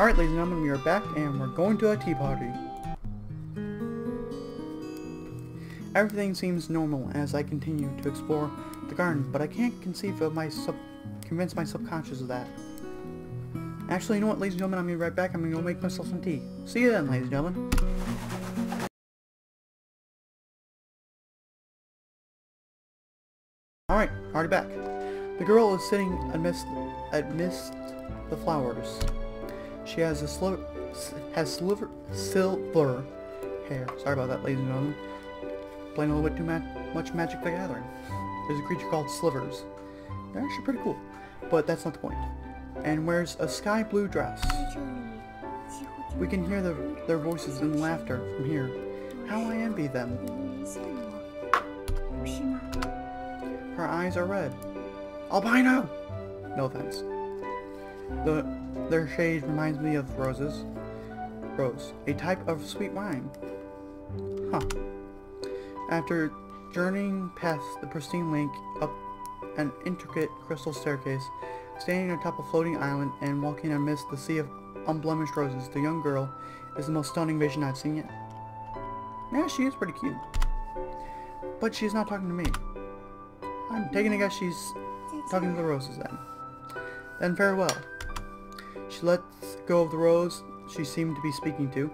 Alright, ladies and gentlemen, we are back and we're going to a tea party. Everything seems normal as I continue to explore the garden, but I can't convince my subconscious of that. Actually, you know what, ladies and gentlemen, I'm going to be right back. I'm going to go make myself some tea. See you then, ladies and gentlemen. Alright, already back. The girl is sitting amidst the flowers. She has silver hair. Sorry about that, ladies and gentlemen. Playing a little bit too much Magic the Gathering. There's a creature called slivers. They're actually pretty cool, but that's not the point. And wears a sky blue dress. We can hear their voices and laughter from here. How I envy them. Her eyes are red. Albino! No offense. Their shade reminds me of roses. Rose, a type of sweet wine. Huh. After journeying past the pristine lake, up an intricate crystal staircase, standing atop a floating island, and walking amidst the sea of unblemished roses, the young girl is the most stunning vision I've seen yet. Yeah, she is pretty cute. But she's not talking to me. I'm taking a guess she's talking to the roses then. Then farewell. She lets go of the rose she seemed to be speaking to.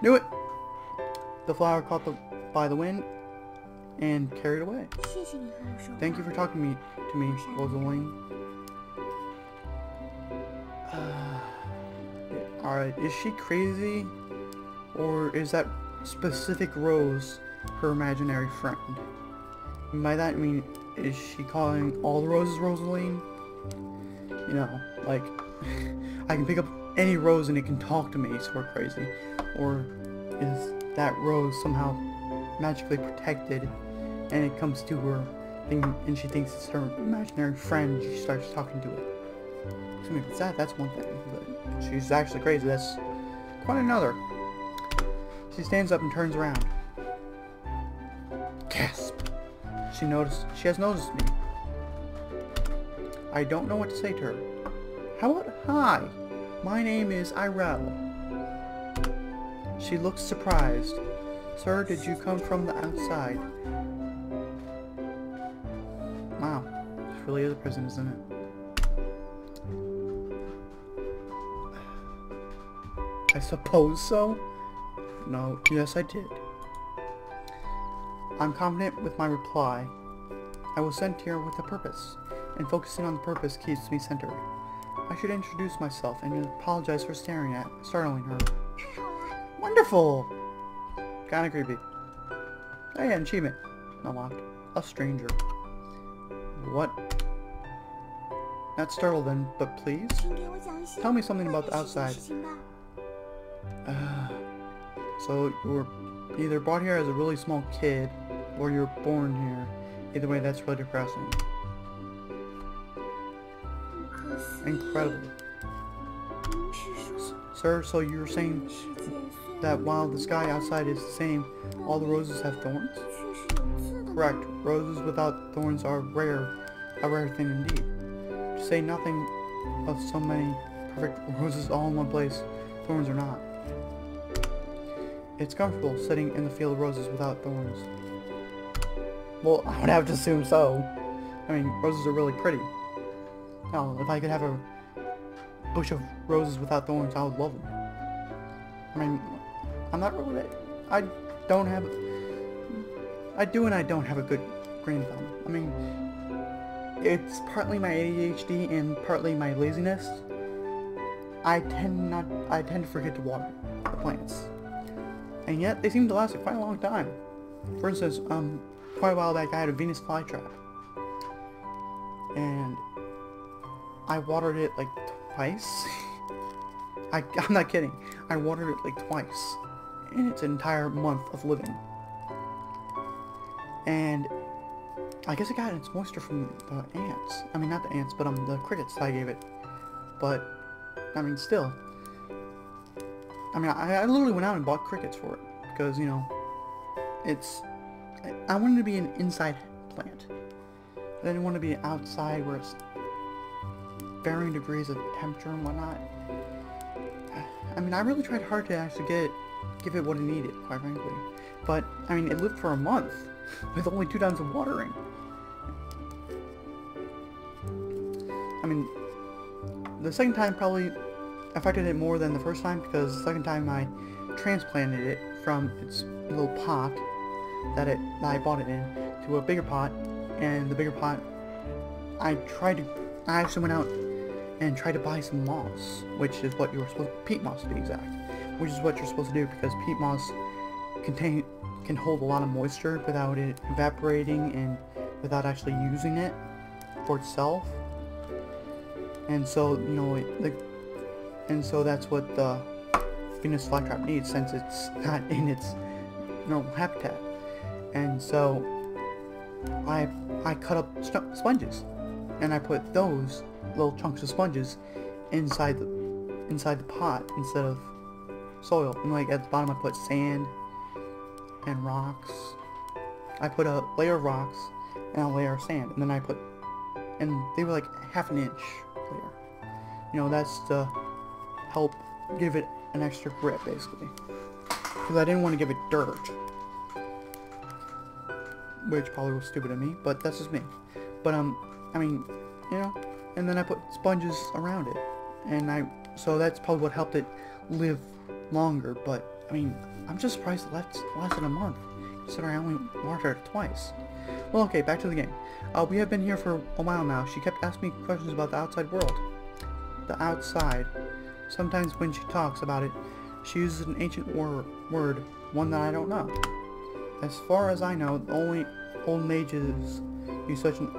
Knew it! The flower caught by the wind and carried away. Thank you for talking to me, Rosaline. Alright, is she crazy? Or is that specific rose her imaginary friend? And by that I mean, is she calling all the roses Rosaline? You know, like, I can pick up any rose and it can talk to me, so we're crazy. Or is that rose somehow magically protected and it comes to her and she thinks it's her imaginary friend, she starts talking to it. So if it's that's one thing, but she's actually crazy, that's quite another. She stands up and turns around. Gasp! She has noticed me. I don't know what to say to her. How about hi? My name is Irel. She looks surprised. Sir, did you come from the outside? Wow, this really is a prison, isn't it? I suppose so? No, yes I did. I'm confident with my reply. I was sent here with a purpose, and focusing on the purpose keeps me centered. I should introduce myself and apologize for startling her. Wonderful! Kinda creepy. Hey, an achievement. Unlocked. A stranger. What? Not startled then, but please? Tell me something about the outside. So you were either brought here as a really small kid, or you were born here. Either way, that's really depressing. Incredible. Sir, so you're saying that while the sky outside is the same, all the roses have thorns? Correct. Roses without thorns are a rare thing indeed. To say nothing of so many perfect roses all in one place, thorns are not. It's comfortable sitting in the field of roses without thorns. Well, I would have to assume so. I mean, roses are really pretty. Now, if I could have a bush of roses without thorns, I would love them. I mean, I'm not really... I do and I don't have a good green thumb. I mean, it's partly my ADHD and partly my laziness. I tend to forget to water the plants. And yet, they seem to last quite a long time. For instance, quite a while back I had a Venus flytrap. And I watered it like twice. I'm not kidding. I watered it like twice in its entire month of living. And I guess it got its moisture from the ants. I mean, not the ants, but the crickets that I gave it. But, I mean, still. I mean, I literally went out and bought crickets for it. Because, you know, I wanted to be an inside plant. I didn't want to be outside where it's varying degrees of temperature and whatnot. I mean, I really tried hard to actually give it what it needed, quite frankly. But, I mean, it lived for a month with only 2 times of watering. I mean, the second time probably affected it more than the first time, because the second time I transplanted it from its little pot that I bought it in to a bigger pot, and the bigger pot I actually went out and tried to buy some moss, which is what you were supposed to, peat moss to be exact, which is what you're supposed to do, because peat moss can hold a lot of moisture without it evaporating and without actually using it for itself. And so, you know, and so that's what the Venus flytrap needs, since it's not in its normal habitat. And so I cut up sponges, and I put those little chunks of sponges inside the pot instead of soil. And like at the bottom I put sand and rocks. I put a layer of rocks and a layer of sand, and then and they were like half an inch clear. You know, that's to help give it an extra grip, basically. Because I didn't want to give it dirt, which probably was stupid of me, but that's just me. But I mean, you know, and then I put sponges around it, and so that's probably what helped it live longer. But I mean, I'm just surprised it lasted a month, considering I only watered it twice. Well, okay, back to the game. We have been here for a while now. She kept asking me questions about the outside world. The outside. Sometimes when she talks about it, she uses an ancient word, one that I don't know. As far as I know, the only old mages use such an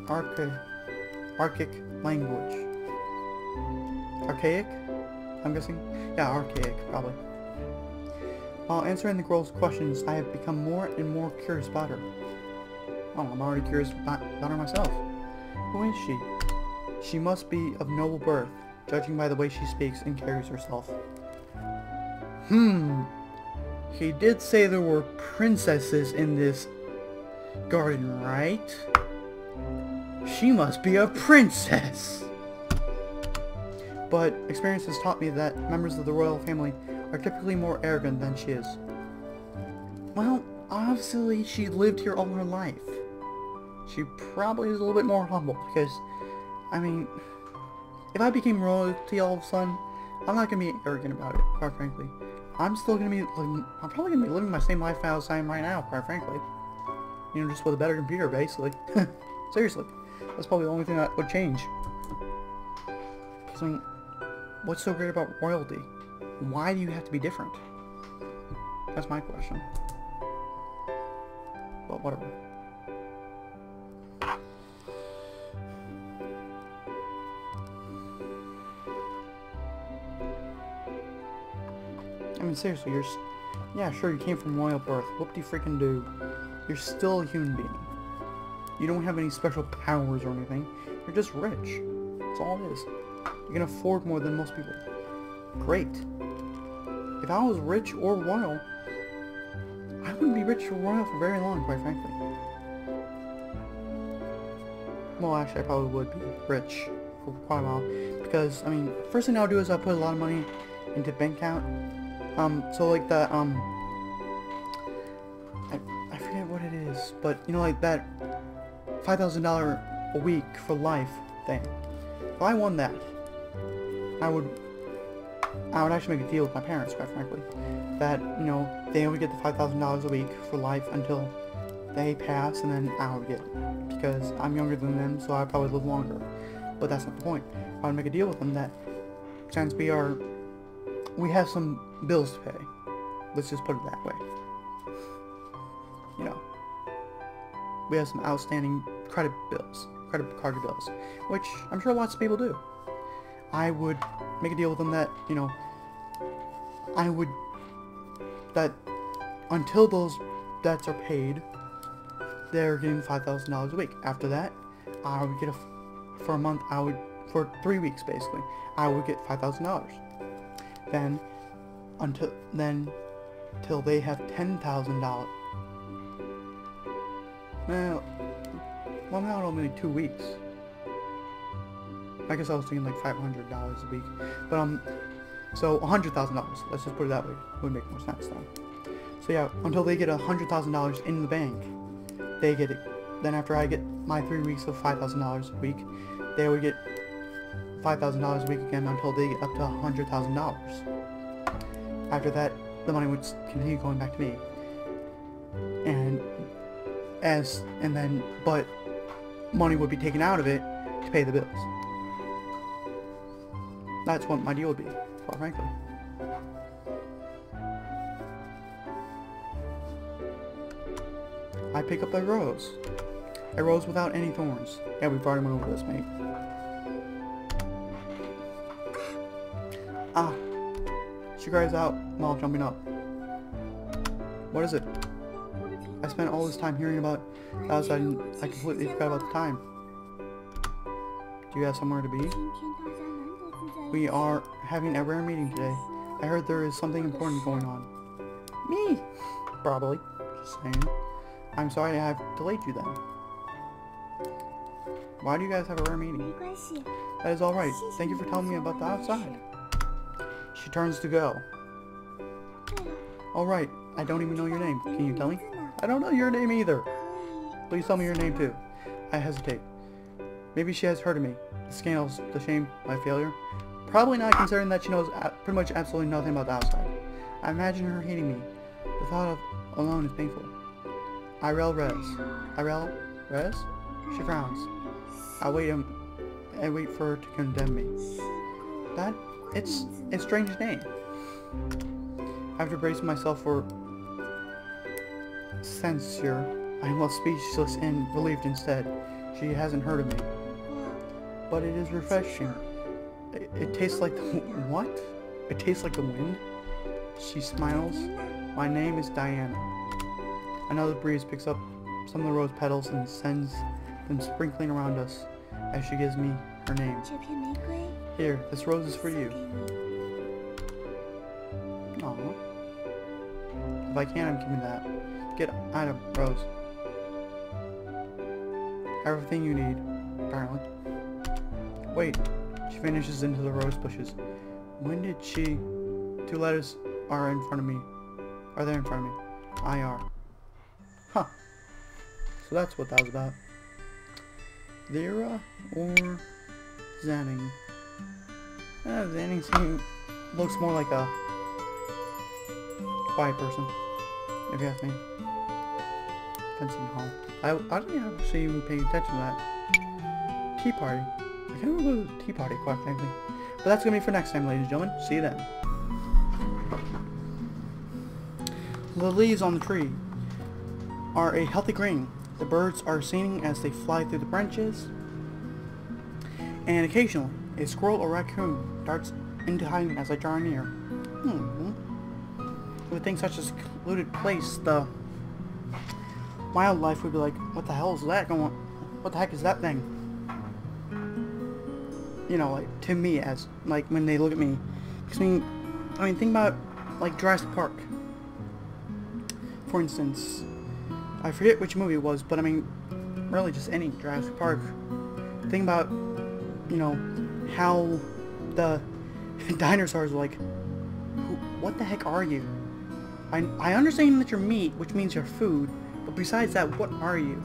archaic language. Archaic? I'm guessing? Yeah, archaic, probably. While answering the girl's questions, I have become more and more curious about her. Oh, I'm already curious about her myself. Who is she? She must be of noble birth, judging by the way she speaks and carries herself. He did say there were princesses in this garden, right? She must be a princess! But experience has taught me that members of the royal family are typically more arrogant than she is. Well, obviously she lived here all her life. She probably is a little bit more humble, because, I mean, if I became royalty all of a sudden, I'm not going to be arrogant about it, quite frankly. I'm probably going to be living my same lifestyle as I am right now, quite frankly. You know, just with a better computer, basically. Seriously. That's probably the only thing that would change. Because, I mean, what's so great about royalty? Why do you have to be different? That's my question. But whatever. I mean, seriously, yeah, sure, you came from royal birth. Whoop-de-freaking-do. You're still a human being. You don't have any special powers or anything. You're just rich. That's all it is. You can afford more than most people. Great. If I was rich or royal, I wouldn't be rich or royal for very long, quite frankly. Well, actually, I probably would be rich for quite a while. Because, I mean, first thing I'll do is I'll put a lot of money into bank account. So like that, I forget what it is, but, you know, like that $5,000 a week for life thing. If I won that, I would actually make a deal with my parents, quite frankly, that, you know, they would get the $5,000 a week for life until they pass, and then I would get it, because I'm younger than them, so I'd probably live longer. But that's not the point. I would make a deal with them that, since we have some bills to pay, let's just put it that way. You know, we have some outstanding credit card bills, which I'm sure lots of people do. I would make a deal with them that, you know, that until those debts are paid, they're getting $5,000 a week. After that, I would get for a month, for 3 weeks basically, I would get $5,000. Then, till they have $10,000. Well, now only 2 weeks. I guess I was thinking like $500 a week. But So $100,000. Let's just put it that way. It would make more sense then. So yeah, until they get $100,000 in the bank, they get it. Then after I get my 3 weeks of $5,000 a week, they would get $5,000 a week again until they get up to $100,000. After that, the money would continue going back to me. But money would be taken out of it to pay the bills. That's what my deal would be, quite frankly. I pick up a rose. A rose without any thorns. Yeah, we've already went over this, mate. Ah. She cries out while jumping up. What is it? I spent all this time hearing about the outside and I completely forgot about the time. Do you have somewhere to be? We are having a rare meeting today. I heard there is something important going on. Me! Probably. Just saying. I'm sorry I have delayed you then. Why do you guys have a rare meeting? That is alright. Thank you for telling me about the outside. She turns to go. Alright, I don't even know your name. Can you tell me? I don't know your name either. Please tell me your name too. I hesitate. Maybe she has heard of me. The scandals, the shame, my failure. Probably not, considering that she knows pretty much absolutely nothing about the outside. I imagine her hating me. The thought of alone is painful. Irel Rez. Irel Rez? She frowns. I wait for her to condemn me. It's a strange name. After bracing myself for censure, I am left speechless and relieved instead. She hasn't heard of me. But it is refreshing. It tastes like the... What? It tastes like the wind? She smiles. My name is Diana. Another breeze picks up some of the rose petals and sends them sprinkling around us as she gives me her name. Here, this rose is for you. Aww. If I can, I'm giving that. Get item, Rose. Everything you need, apparently. Wait, she vanishes into the rose bushes. When did she... 2 letters are in front of me. Are there in front of me? IR. Huh. So that's what that was about. Vera or Zanning? Zanning looks more like a quiet person, if you ask me. Fencing hall. I didn't actually even pay attention to that. Tea party. I can't remember the tea party, quite frankly. But that's going to be for next time, ladies and gentlemen. See you then. The leaves on the tree are a healthy green. The birds are singing as they fly through the branches. And occasionally, a squirrel or raccoon darts into hiding as I draw near. With things such as a secluded place, the wildlife would be like, what the hell is that going on? What the heck is that thing? You know, like, to me, as, like, when they look at me. Because, I mean, think about, like, Jurassic Park. For instance, I forget which movie it was, but, I mean, really just any Jurassic Park. Think about, you know, how the dinosaurs were like, what the heck are you? I understand that you're meat, which means you're food, but besides that, what are you?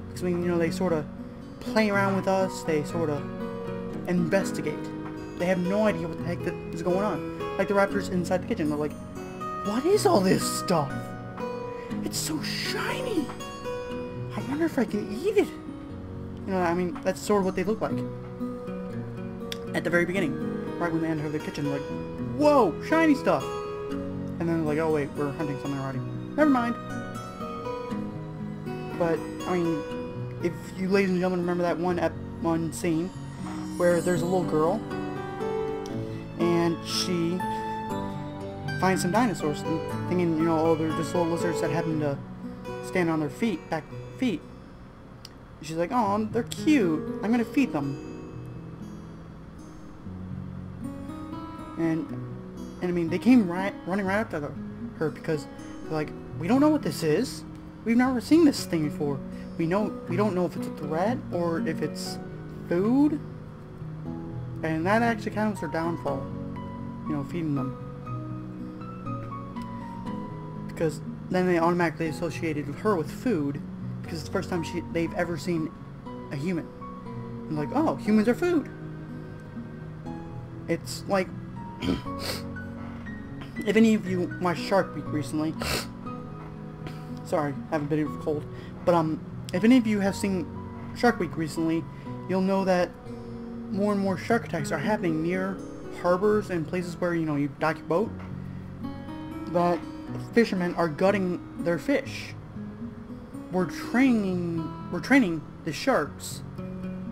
Because, I mean, you know, they sort of play around with us, they sort of investigate. They have no idea what the heck is going on. Like the raptors inside the kitchen, they're like, what is all this stuff? It's so shiny! I wonder if I can eat it. You know, I mean, that's sort of what they look like. At the very beginning, right when they enter the kitchen, they're like, whoa, shiny stuff! And then they're like, oh wait, we're hunting something already. Never mind. But, I mean, if you ladies and gentlemen remember that one scene where there's a little girl and she finds some dinosaurs thinking, you know, oh, they're just little lizards that happen to stand on their back feet. She's like, oh, they're cute. I'm gonna feed them. And I mean, they came running right after her because they're like, we don't know what this is. We've never seen this thing before. We don't know if it's a threat or if it's food. And that actually kind of was her downfall. you know, feeding them. Because then they automatically associated her with food, because it's the first time they've ever seen a human. And like, oh, humans are food. It's like, if any of you watched Shark Week recently, sorry, I have a bit of a cold, but if any of you have seen Shark Week recently, you'll know that more and more shark attacks are happening near harbors and places where, you know, you dock your boat, that fishermen are gutting their fish. We're training the sharks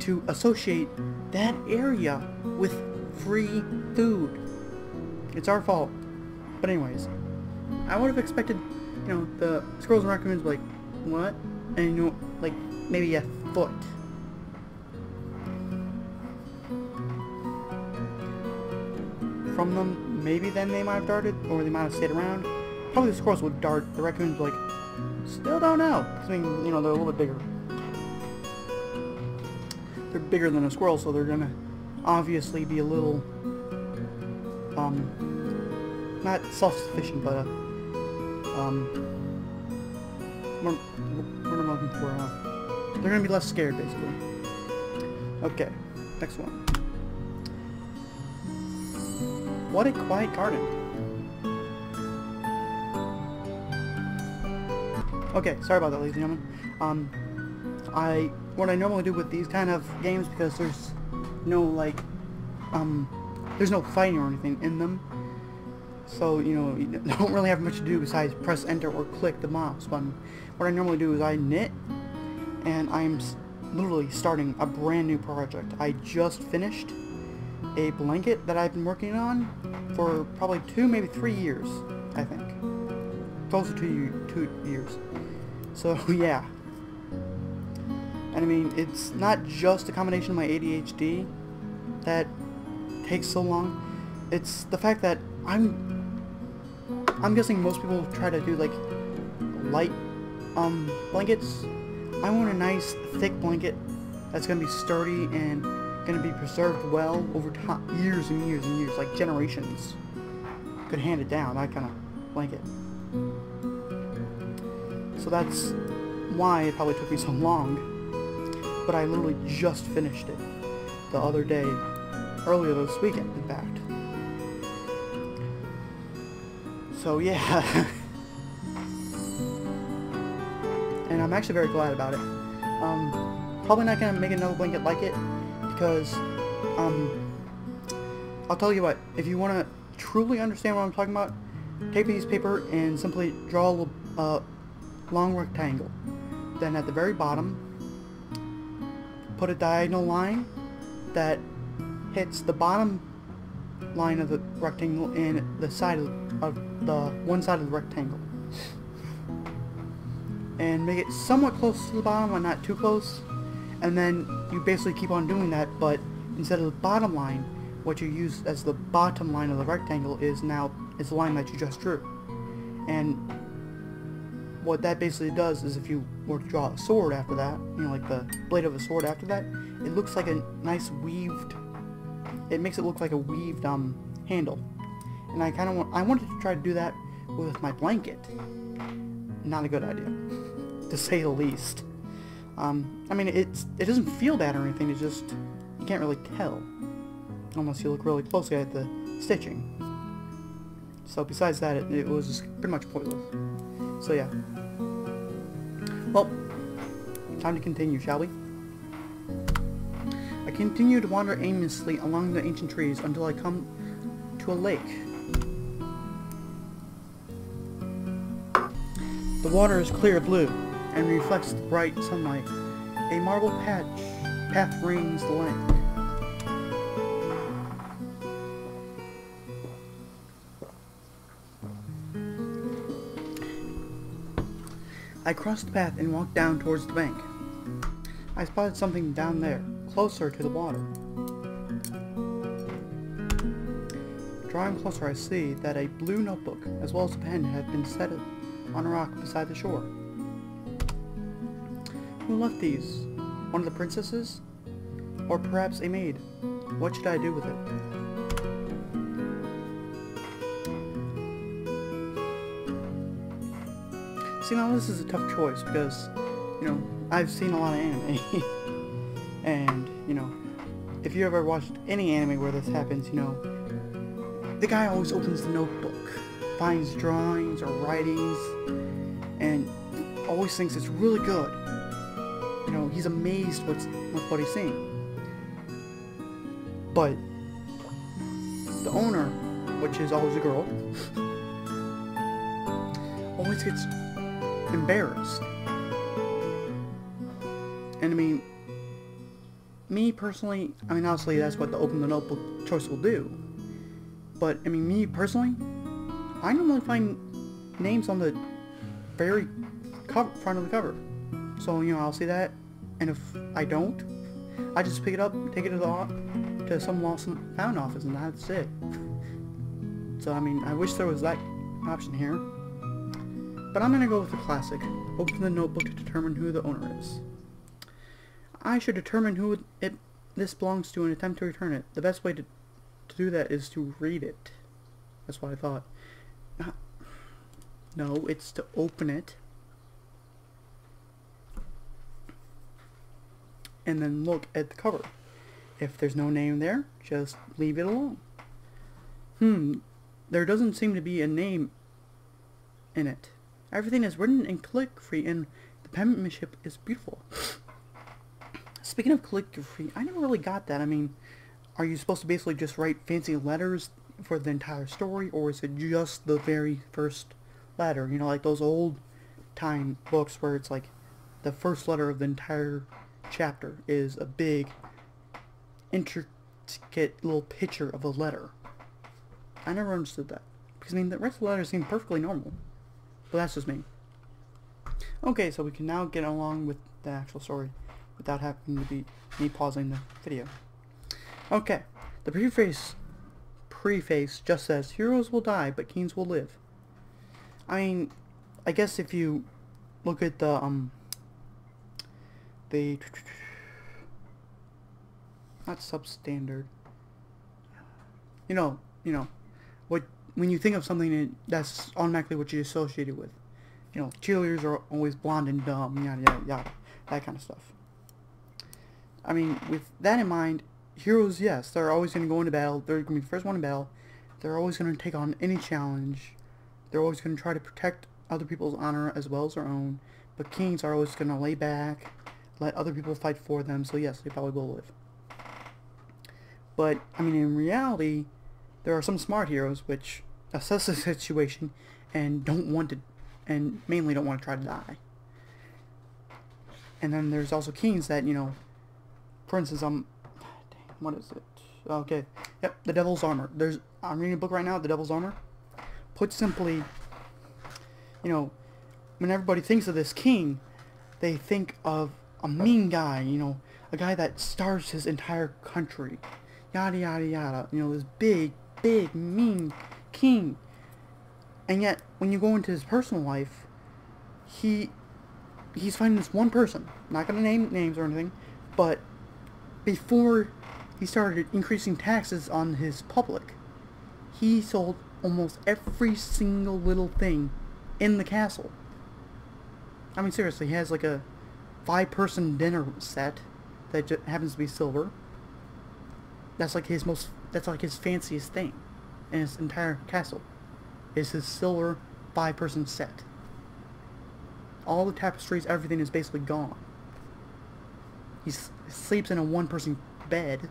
to associate that area with free food. It's our fault. But anyways, I would have expected, you know, the squirrels and raccoons like, what? And, you know, like, maybe a foot. From them, maybe then they might have darted, or they might have stayed around. Probably the squirrels would dart, the raccoons would, like, still don't know. I mean, you know, they're a little bit bigger. They're bigger than a squirrel, so they're gonna obviously be a little, not self-sufficient, but, what am I looking for? They're gonna be less scared, basically. Okay, next one. What a quiet garden. Okay, sorry about that, ladies and gentlemen. What I normally do with these kind of games, because there's no, like, there's no fighting or anything in them, so, you know, you don't really have much to do besides press enter or click the mouse button. What I normally do is I knit, and I'm literally starting a brand new project. I just finished a blanket that I've been working on for probably 2, maybe 3 years, I think. Closer to 2 years. So, yeah. And I mean, it's not just a combination of my ADHD that takes so long. It's the fact that I'm guessing most people try to do, like, light, blankets. I want a nice, thick blanket that's gonna be sturdy and gonna be preserved well over time, years and years and years, like generations could hand it down, that kind of blanket. So that's why it probably took me so long, but I literally just finished it the other day, earlier this weekend, in fact. So yeah, and I'm actually very glad about it. Probably not gonna make another blanket like it, because I'll tell you what, if you want to truly understand what I'm talking about, take a piece of paper and simply draw a long rectangle. Then at the very bottom, put a diagonal line that hits the bottom line of the rectangle and the side of the one side of the rectangle, and make it somewhat close to the bottom but not too close. And then you basically keep on doing that, but instead of the bottom line, what you use as the bottom line of the rectangle is the line that you just drew. And what that basically does is, if you were to draw a sword after that, you know, like the blade of a sword after that, it looks like a nice weaved, it makes it look like a weaved handle. And I wanted to try to do that with my blanket. Not a good idea, to say the least. I mean, it doesn't feel bad or anything, it's just, you can't really tell, unless you look really closely at the stitching. So besides that, it was just pretty much pointless. So yeah. Well, time to continue, shall we? I continue to wander aimlessly along the ancient trees until I come to a lake. The water is clear blue and reflects the bright sunlight. A marble path rings the lake. I crossed the path and walked down towards the bank. I spotted something down there, closer to the water. Drawing closer, I see that a blue notebook, as well as a pen, have been set on a rock beside the shore. Who left these? One of the princesses? Or perhaps a maid? What should I do with it? See, now this is a tough choice because, you know, I've seen a lot of anime. And, you know, if you ever watched any anime where this happens, you know, the guy always opens the notebook, finds drawings or writings, and always thinks it's really good. You know, he's amazed with what he's seeing. But the owner, which is always a girl, always gets embarrassed. And I mean, me personally, I mean obviously that's what the open the notebook choice will do. But I mean, me personally, I normally find names on the very front of the cover. So, you know, I'll see that, and if I don't, I just pick it up, take it to some lost and found office, and that's it. So, I mean, I wish there was that option here. But I'm gonna go with the classic. Open the notebook to determine who the owner is. I should determine who this belongs to and attempt to return it. The best way to do that is to read it. That's what I thought. No, it's to open it. And then look at the cover. If there's no name there, just leave it alone. There doesn't seem to be a name in it. Everything is written in calligraphy and the penmanship is beautiful. Speaking of calligraphy, I never really got that. I mean, are you supposed to basically just write fancy letters for the entire story, or is it just the very first letter? You know, like those old time books where it's like the first letter of the entire chapter is a big intricate little picture of a letter. I never understood that, because I mean the rest of the letters seem perfectly normal, but that's just me. Okay, so we can now get along with the actual story without having to be me pausing the video. Okay, the preface just says heroes will die but kings will live. I mean, I guess if you look at the not substandard. You know, what when you think of something that's automatically what you associate it with. You know, cheerleaders are always blonde and dumb, yada yada yada, that kind of stuff. I mean, with that in mind, heroes, yes, they're always going to go into battle. They're going to be the first one in battle. They're always going to take on any challenge. They're always going to try to protect other people's honor as well as their own. But kings are always going to lay back, let other people fight for them. So yes, they probably will live. But, I mean, in reality, there are some smart heroes which assess the situation and mainly don't want to try to die. And then there's also kings that, you know, for instance, what is it? Okay, yep, the Devil's Armor. I'm reading a book right now, The Devil's Armor. Put simply, you know, when everybody thinks of this king, they think of a mean guy, you know, a guy that starves his entire country, yada yada yada, you know, this big, mean king. And yet, when you go into his personal life, he's finding this one person, not gonna name names or anything, but before he started increasing taxes on his public, he sold almost every single little thing in the castle. I mean, seriously, he has like a 5-person dinner set that just happens to be silver. That's like his fanciest thing in his entire castle, is his silver 5-person set. All the tapestries, everything is basically gone. He sleeps in a 1-person bed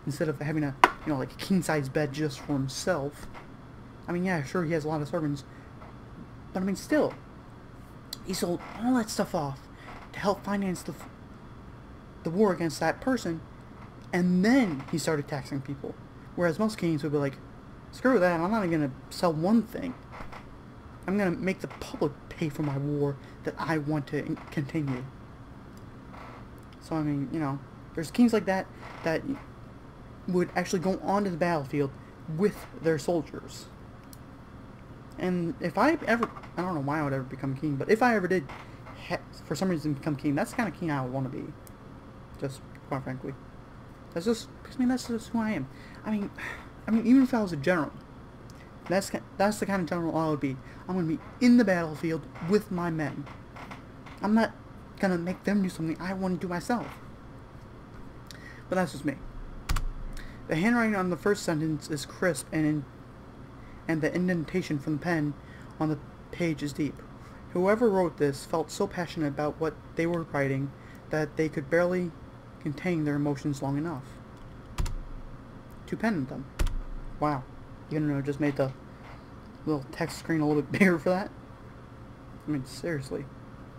instead of having a, you know, like a king-size bed just for himself. I mean, yeah, sure, he has a lot of servants, but I mean, still, he sold all that stuff off to help finance the war against that person, and then he started taxing people. Whereas most kings would be like, screw that, I'm not even going to sell one thing. I'm going to make the public pay for my war that I want to continue. So, I mean, you know, there's kings like that that would actually go onto the battlefield with their soldiers. And if I don't know why I would ever become king, but if I ever did, for some reason, become king, that's the kind of king I would want to be. Just, quite frankly. That's just, I mean, that's just who I am. I mean, even if I was a general, That's the kind of general I would be. I'm going to be in the battlefield with my men. I'm not going to make them do something I want to do myself. But that's just me. The handwriting on the first sentence is crisp, and the indentation from the pen on the page is deep. Whoever wrote this felt so passionate about what they were writing that they could barely contain their emotions long enough to pen them. Wow. You know, just made the little text screen a little bit bigger for that. I mean, seriously.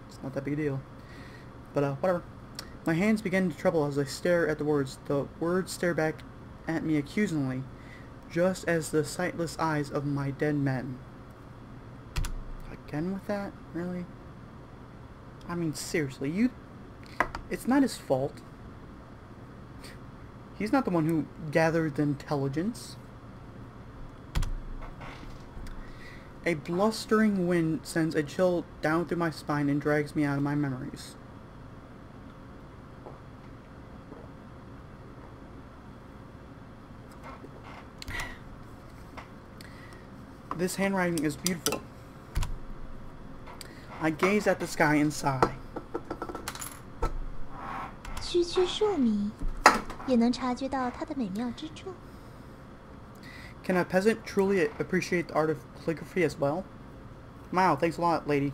It's not that big a deal. But, whatever. My hands begin to tremble as I stare at the words. The words stare back at me accusingly, just as the sightless eyes of my dead men. Again with that? Really? I mean, seriously, it's not his fault. He's not the one who gathered the intelligence. A blustering wind sends a chill down through my spine and drags me out of my memories. This handwriting is beautiful. I gaze at the sky and sigh. 区区庶民也能察觉到它的美妙之处。 Can a peasant truly appreciate the art of calligraphy as well? Wow, thanks a lot, lady.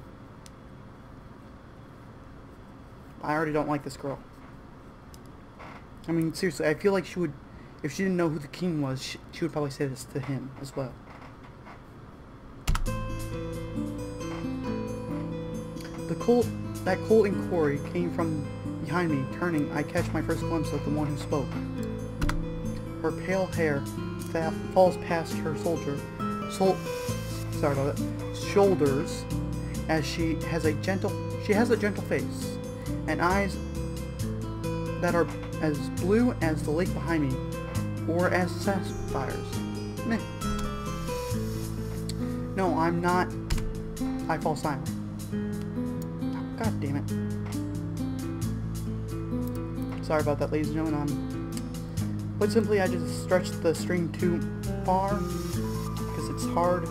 I already don't like this girl. I mean, seriously, I feel like she would, if she didn't know who the king was, she would probably say this to him as well. That cold inquiry came from behind me. Turning, I catch my first glimpse of the one who spoke. Her pale hair falls past her shoulders as she has a gentle face and eyes that are as blue as the lake behind me or as sapphires. Meh. No, I'm not. I fall silent. God damn it. Sorry about that, ladies and gentlemen. Put simply, I just stretched the string too far because it's hard.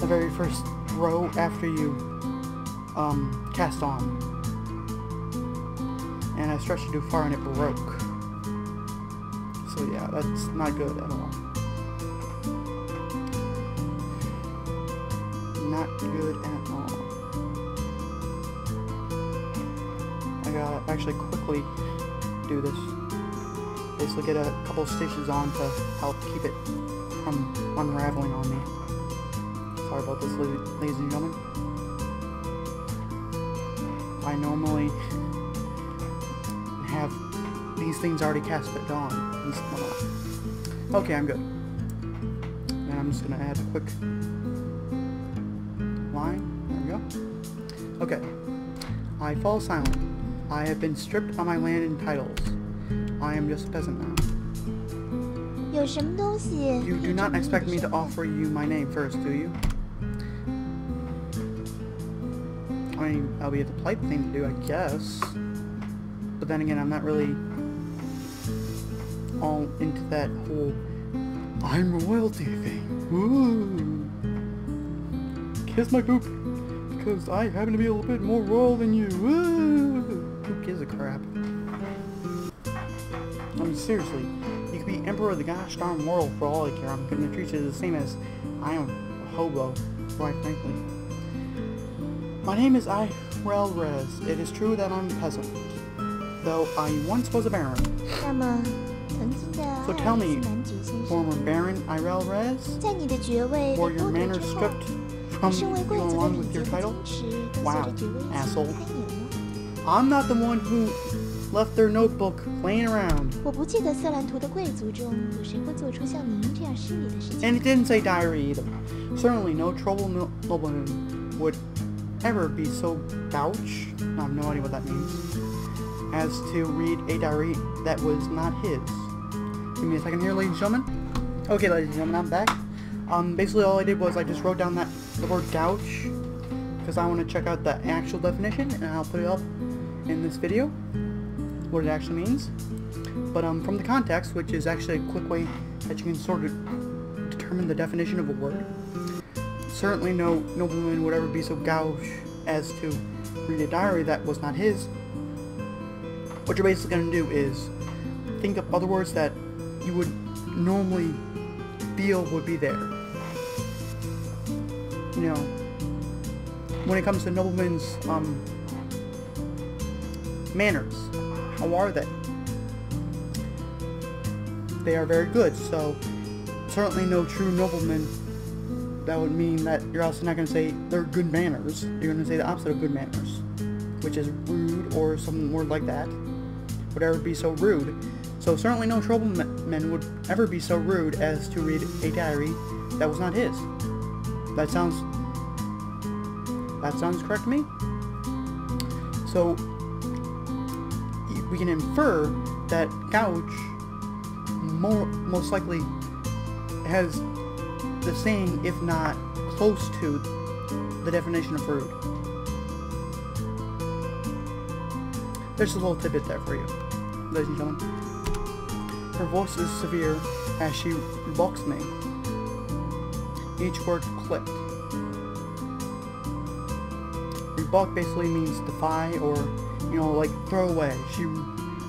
The very first row after you cast on. And I stretched it too far and it broke. So yeah, that's not good at all. Not good at all. I gotta actually quickly do this. Basically get a couple of stitches on to help keep it from unraveling on me. Sorry about this, ladies and gentlemen. I normally have these things already cast but on and whatnot. Okay, I'm good. And I'm just gonna add a quick line. There we go. Okay. I fall silent. I have been stripped of my land and titles. I am just a peasant now. 有什么东西 You do not expect me to offer you my name first, do you? I mean, that'll be the polite thing to do, I guess. But then again, I'm not really all into that whole I'm royalty thing. Woo! Kiss my poop, because I happen to be a little bit more royal than you. Woo! Who gives a crap? I mean, seriously, you could be emperor of the gosh darn world for all I care. I'm gonna treat you the same as I am a hobo, quite frankly. My name is Rez. It is true that I'm a peasant, though I once was a baron. 那么，曾经的 So 爱 tell 尔 me, 斯男爵先生， former Baron Rez, 在你的爵位 were 被 your 剥夺 manners 之后， stripped from 身为 you 贵族的 along 礼 with 节 your 和 title? 矜持，跟随 Wow, 着爵位一起 asshole. 参演吗？ I'm not the one who left their notebook laying around. 我不记得色兰图的贵族中有谁会做出像您这样失礼的事情。 And it didn't say diary either. Certainly no trouble nobleman would ever be so gauche, I have no idea what that means, as to read a diary that was not his. Give me a second here, ladies and gentlemen. Okay, ladies and gentlemen, I'm back. Basically all I did was I just wrote down the word gouge, because I want to check out the actual definition, and I'll put it up in this video, what it actually means. But from the context, which is actually a quick way that you can sort of determine the definition of a word. Certainly no nobleman would ever be so gauche as to read a diary that was not his. What you're basically going to do is think of other words that you would normally feel would be there. You know, when it comes to noblemen's manners, how are they? They are very good, so certainly no true nobleman. That would mean that you're also not going to say they're good manners. You're going to say the opposite of good manners, which is rude or some word like that. Would ever be so rude. So certainly no troubleman would ever be so rude as to read a diary that was not his. That sounds correct to me. So we can infer that gouge most likely has the same, if not close to, the definition of rude. There's a little tidbit there for you, ladies and gentlemen. Her voice is severe as she rebukes me. Each word clipped. Rebuke basically means defy or, you know, like throw away.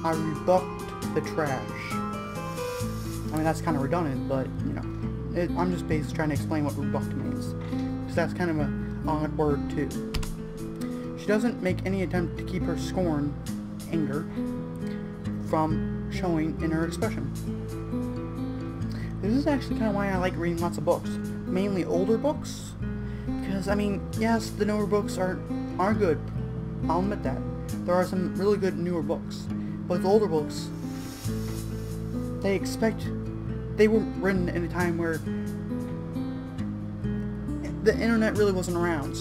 I rebuked the trash. I mean, that's kind of redundant, but, you know, I'm just basically trying to explain what rebuked means. Because that's kind of an odd word, too. She doesn't make any attempt to keep her scorn, anger, from showing in her expression. This is actually kind of why I like reading lots of books. Mainly older books. Because, I mean, yes, the newer books are good. I'll admit that. There are some really good newer books. But the older books, they were written in a time where the internet really wasn't around,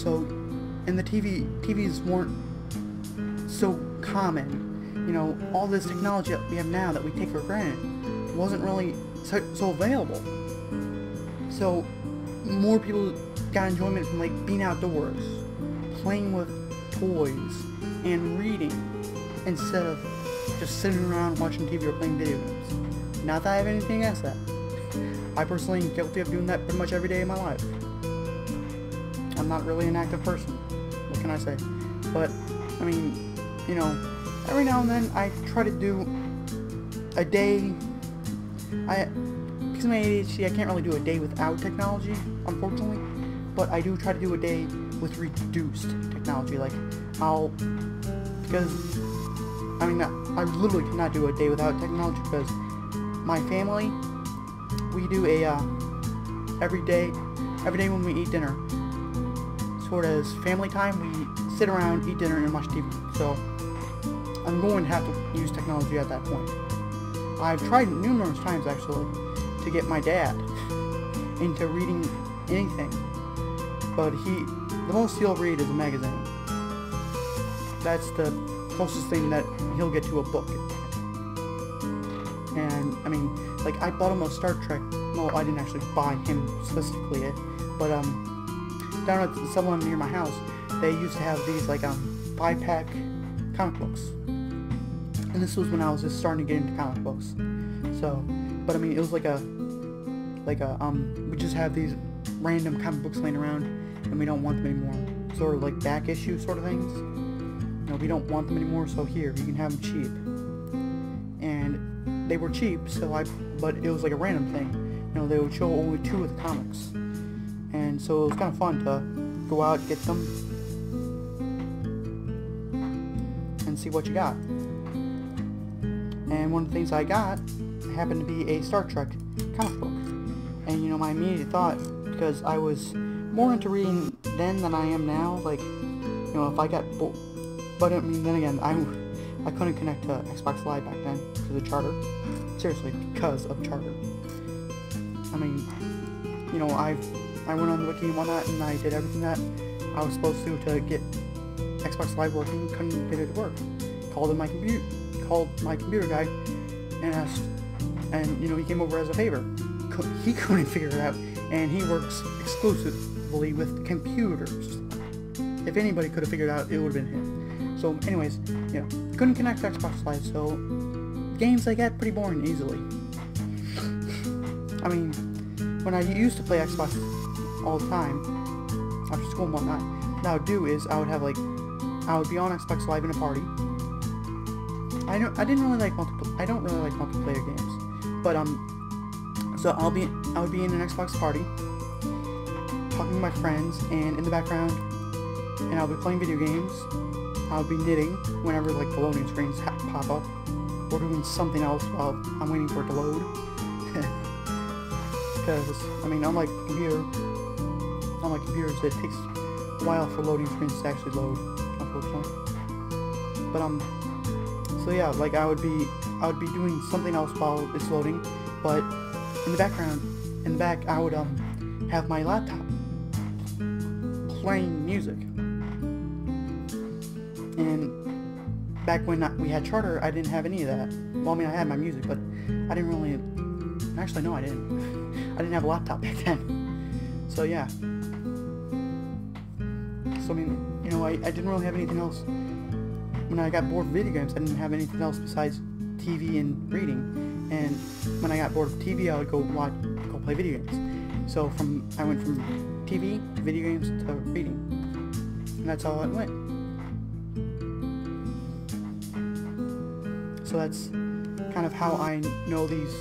and the TVs weren't so common. You know, all this technology that we have now that we take for granted wasn't really so available. So more people got enjoyment from like being outdoors, playing with toys, and reading instead of just sitting around watching TV or playing video games. Not that I have anything against that. I personally am guilty of doing that pretty much every day of my life. I'm not really an active person. What can I say? But, I mean, you know, every now and then I try to do a day. Because of my ADHD, I can't really do a day without technology, unfortunately. But I do try to do a day with reduced technology. Like, because, I mean, I literally cannot do a day without technology because my family, we do every day when we eat dinner, sort of as family time, we sit around, eat dinner, and watch TV. So I'm going to have to use technology at that point. I've tried numerous times, actually, to get my dad into reading anything, but the most he'll read is a magazine. That's the closest thing that he'll get to a book. And, I mean, like, I bought him a Star Trek. Well, I didn't actually buy him specifically it, but, down at the someone near my house, they used to have these, like, 5-pack comic books. And this was when I was just starting to get into comic books. So, but, I mean, it was we just have these random comic books laying around, and we don't want them anymore. Sort of like back issue sort of things. You know, we don't want them anymore, so here, you can have them cheap. And they were cheap, but it was like a random thing. You know, they would show only 2 of the comics. And so it was kind of fun to go out, get them, and see what you got. And one of the things I got happened to be a Star Trek comic book. And, you know, my immediate thought, because I was more into reading then than I am now, like, you know, if I got bored. But, I mean, then again, I couldn't connect to Xbox Live back then because of Charter. Seriously, because of Charter. I mean, you know, I went on the wiki and whatnot, and I did everything that I was supposed to get Xbox Live working. Couldn't get it to work. Called my computer guy and asked, and, you know, he came over as a favor. He couldn't figure it out, and he works exclusively with computers. If anybody could have figured it out, it would have been him. So, anyways, you know, couldn't connect to Xbox Live, so games like that pretty boring easily. I mean, when I used to play Xbox all the time, after school and whatnot, what I would do is I would have like, I would be on Xbox Live in a party. I don't really like multiplayer games, but so I would be in an Xbox party, talking to my friends, and in the background, and I'll be playing video games. I'll be knitting whenever like the loading screens pop up, or doing something else while I'm waiting for it to load. Because I mean, unlike computers, it takes a while for loading screens to actually load, unfortunately. But so yeah, like I would be doing something else while it's loading, but in the background, in the back, I would have my laptop playing music. And back when we had Charter, I didn't have any of that. Well, I mean, I had my music, but I didn't really. Actually, no, I didn't. I didn't have a laptop back then. So yeah. So I mean, you know, I didn't really have anything else. When I got bored of video games, I didn't have anything else besides TV and reading. And when I got bored of TV, I would go play video games. So I went from TV, video games, to reading. And that's how it went. So that's kind of how I know these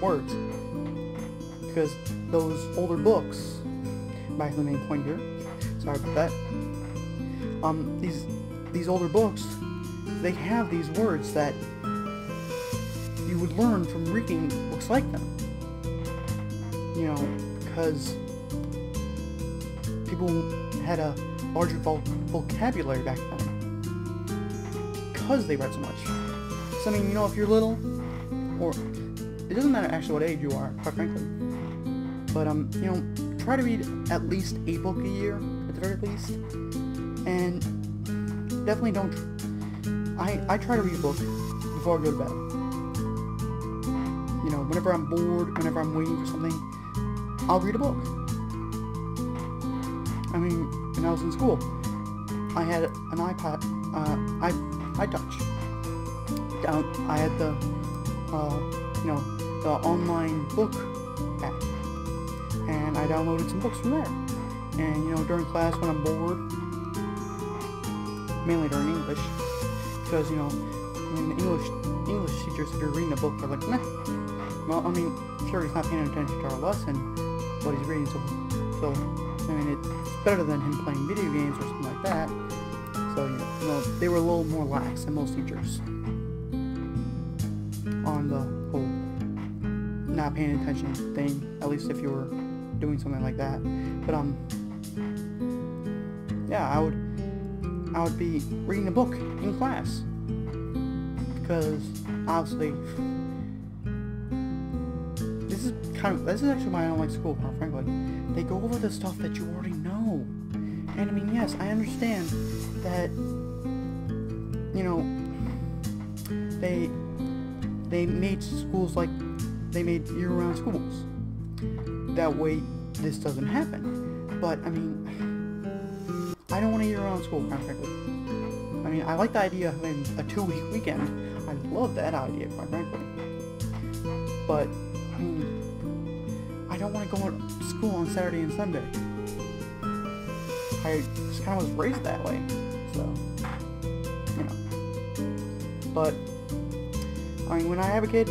words. Because those older books, back to the main point here, sorry about that, these older books, they have these words that you would learn from reading books like them. You know, because people had a larger vocabulary back then. Because they read so much. So, I mean, you know, if you're little, or it doesn't matter actually what age you are, quite frankly. But, you know, try to read at least a book a year, at the very least. And definitely don't. I try to read a book before I go to bed. You know, whenever I'm bored, whenever I'm waiting for something, I'll read a book. I mean, when I was in school, I had an iPod, iTouch. I had the, you know, the online book app, and I downloaded some books from there. And you know, during class when I'm bored, mainly during English, because you know, when English teachers, if you're reading a book, they're like, nah. Well, I mean, sure, he's not paying attention to our lesson, but he's reading something. So, I mean, it's better than him playing video games or something like that. So, you know, they were a little more lax than most teachers on the whole not paying attention thing, at least if you were doing something like that. But yeah, I would be reading a book in class, because obviously this is actually why I don't like school, quite frankly. They go over the stuff that you already know. And I mean, yes, I understand that, you know, they made schools like, they made year-round schools. That way, this doesn't happen. But, I mean, I don't want a year-round school, quite frankly. I mean, I like the idea of having a 2-week weekend. I love that idea, quite frankly. But, I mean, I don't want to go to school on Saturday and Sunday. I just kind of was raised that way, so, you know. But, I mean, when I have a kid,